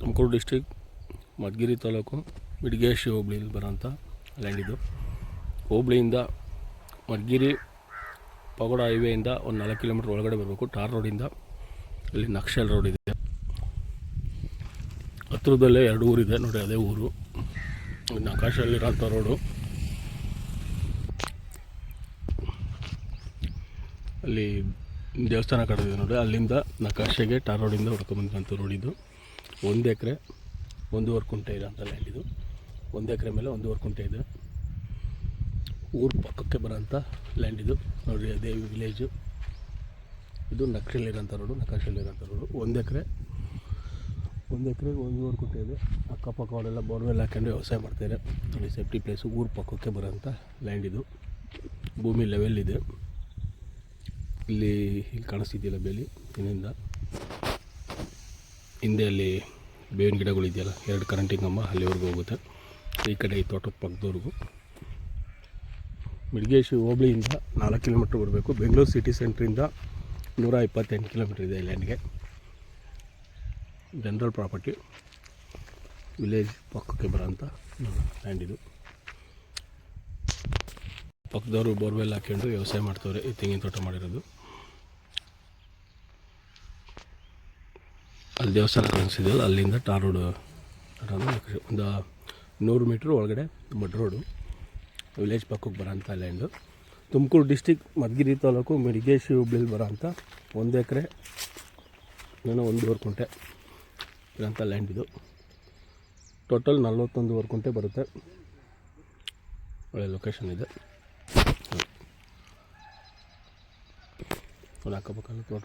Tumakuru district Madhugiri taluk Midigeshi ಹೋಬಳಿಯಲ್ಲಿ ಬರೋಂಥ land ಇದು. ಹೋಬಳಿಯಿಂದ ಮಧುಗಿರಿ ಪಗೋಡ ಹೈವೇಯಿಂದ ಒಂದು 4 ಕಿಲೋಮೀಟ್ರ್ ಒಳಗಡೆ ಬರಬೇಕು. ಟಾರ್ ರೋಡಿಂದ ಇಲ್ಲಿ ನಕ್ಷಲ್ ರೋಡ್ ಇದೆ. ಹತ್ತಿರದಲ್ಲೇ 2 ಊರಿದೆ ನೋಡಿ, ಅದೇ ಊರು. ನಕಾಶಲ್ಲಿರೋಂಥ ರೋಡು. ಅಲ್ಲಿ ದೇವಸ್ಥಾನ ಕಟ್ಟಿದೆ ನೋಡಿ, ಅಲ್ಲಿಂದ ನಕಾಶೆಗೆ ಟಾರ್ ರೋಡಿಂದ ಹೊಡ್ಕೊಂಬಂದಂಥ ರೋಡ್ ಇದು. 1 ಎಕರೆ 1.5 ಕುಂಟೆ ಇದೆ ಅಂತ ಲ್ಯಾಂಡ್ ಇದು. 1 ಎಕರೆ ಮೇಲೆ 1.5 ಕುಂಟೆ ಇದೆ. ಊರು ಪಕ್ಕಕ್ಕೆ ಬರೋಂಥ ಲ್ಯಾಂಡ್ ಇದು ನೋಡಿ, ಅದೇ ವಿಲೇಜು. ಇದು ನಕ್ಷೆಯಲ್ಲಿರೋಂಥ ರೋಡು, ನಕಾಶಲ್ಲಿರೋಂಥ ರೋಡು. 1 ಎಕರೆ 1.5 ಕುಂಟೆ ಇದೆ. ಅಕ್ಕಪಕ್ಕ ಅವರೆಲ್ಲ ಬೋರ್ವೆಲ್ ಹಾಕೊಂಡು ವ್ಯವಸಾಯ ಮಾಡ್ತಾರೆ ನೋಡಿ. ಸೇಫ್ಟಿ ಪ್ಲೇಸು, ಊರು ಪಕ್ಕಕ್ಕೆ ಬರೋಂಥ ಲ್ಯಾಂಡ್ ಇದು. ಭೂಮಿ ಲೆವೆಲ್ ಇದೆ. ಇಲ್ಲಿ ಕಾಣಿಸ್ತಿದೆಯಲ್ಲ ಬೇಲಿ, ಇನ್ನಿಂದ ಹಿಂದೆ ಅಲ್ಲಿ ಬೇವಿನ ಗಿಡಗಳಿದೆಯಲ್ಲ, 2 ಕರೆಂಟಿಂಗ್ ಕಂಬ ಅಲ್ಲಿವರೆಗೂ ಹೋಗುತ್ತೆ. ಈ ಕಡೆ ಈ ತೋಟದ ಪಕ್ಕದವರೆಗೂ. ಮಿಡಿಗೇಶಿ ಹೋಬಳಿಯಿಂದ 4 ಕಿಲೋಮೀಟ್ರ್ ಬರಬೇಕು. ಬೆಂಗಳೂರು ಸಿಟಿ ಸೆಂಟ್ರಿಂದ 128 ಕಿಲೋಮೀಟ್ರ್ ಇದೆ ಲ್ಯಾಂಡ್ಗೆ. ಜನರಲ್ ಪ್ರಾಪರ್ಟಿ, ವಿಲೇಜ್ ಪಕ್ಕಕ್ಕೆ ಬರೋಂಥ ಲ್ಯಾಂಡ್ ಇದು. ಪಕ್ಕದವರು ಬೋರ್ವೆಲ್ ಹಾಕ್ಕೊಂಡು ವ್ಯವಸಾಯ ಮಾಡ್ತವ್ರೆ. ಈ ತೆಂಗಿನ ತೋಟ ಮಾಡಿರೋದು. ಅಲ್ಲಿ ದೇವಸ್ಥಾನ ಕಾಣಿಸಿದೆಯಲ್ಲ, ಅಲ್ಲಿಂದ ಟಾರ್ ರೋಡು ಒಂದು 100 ಮೀಟ್ರ್ ಒಳಗಡೆ ಮಡ್ ರೋಡು, ವಿಲೇಜ್ ಪಕ್ಕಕ್ಕೆ ಬರೋಂಥ ಲ್ಯಾಂಡು. ತುಮಕೂರು ಡಿಸ್ಟಿಕ್ ಮಧುಗಿರಿ ತಾಲೂಕು ಮಿಡಿಗೇಶಿ ಹೋಬಳಿಯಲ್ಲಿ ಬರೋಂಥ 1 ಎಕರೆ 1.5 ಕುಂಟೆ ಇರೋಂಥ ಲ್ಯಾಂಡ್ ಇದು. ಟೋಟಲ್ 41 ಕುಂಟೆ ಬರುತ್ತೆ. ಒಳ್ಳೆ ಲೊಕೇಶನ್ ಇದೆ. ಅಕ್ಕಪಕ್ಕ ತೋಟಗಳು